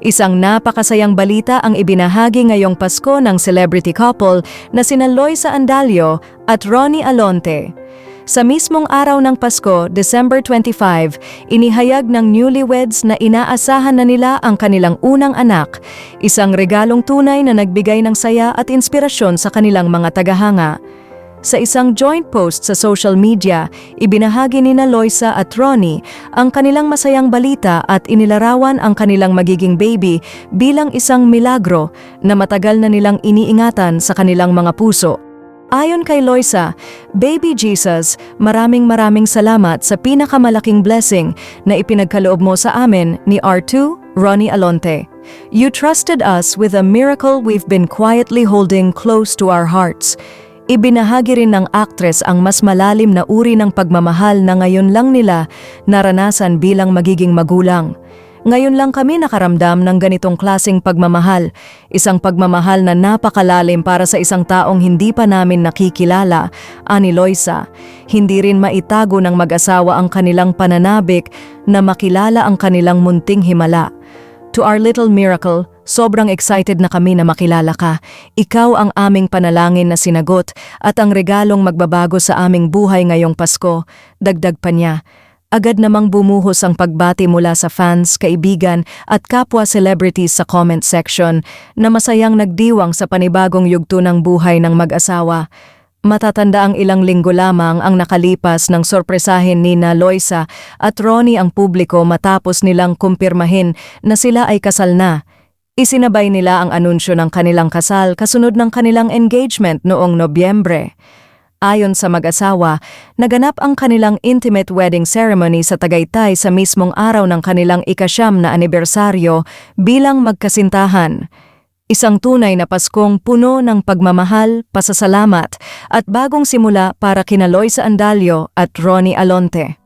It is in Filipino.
Isang napakasayang balita ang ibinahagi ngayong Pasko ng celebrity couple na sina Loisa Andalio at Ronnie Alonte. Sa mismong araw ng Pasko, December 25, inihayag ng newlyweds na inaasahan na nila ang kanilang unang anak, isang regalong tunay na nagbigay ng saya at inspirasyon sa kanilang mga tagahanga. Sa isang joint post sa social media, ibinahagi nina Loisa at Ronnie ang kanilang masayang balita at inilarawan ang kanilang magiging baby bilang isang milagro na matagal na nilang iniingatan sa kanilang mga puso. Ayon kay Loisa, Baby Jesus, maraming salamat sa pinakamalaking blessing na ipinagkaloob mo sa amin ni R2, Ronnie Alonte. You trusted us with a miracle we've been quietly holding close to our hearts. Ibinahagi rin ng aktres ang mas malalim na uri ng pagmamahal na ngayon lang nila naranasan bilang magiging magulang. Ngayon lang kami nakaramdam ng ganitong klaseng pagmamahal, isang pagmamahal na napakalalim para sa isang taong hindi pa namin nakikilala, ani Loisa. Hindi rin maitago ng mag-asawa ang kanilang pananabik na makilala ang kanilang munting himala. To our little miracle, sobrang excited na kami na makilala ka. Ikaw ang aming panalangin na sinagot at ang regalong magbabago sa aming buhay ngayong Pasko. Dagdag pa niya. Agad namang bumuhos ang pagbati mula sa fans, kaibigan at kapwa celebrities sa comment section na masayang nagdiwang sa panibagong yugto ng buhay ng mag-asawa. Matatanda ang ilang linggo lamang ang nakalipas ng sorpresahin nina Loisa at Ronnie ang publiko matapos nilang kumpirmahin na sila ay kasal na. Isinabay nila ang anunsyo ng kanilang kasal kasunod ng kanilang engagement noong Nobyembre. Ayon sa mag-asawa, naganap ang kanilang intimate wedding ceremony sa Tagaytay sa mismong araw ng kanilang ika-9 na anibersaryo bilang magkasintahan. Isang tunay na Paskong puno ng pagmamahal, pasasalamat at bagong simula para kina Loisa Andalio at Ronnie Alonte.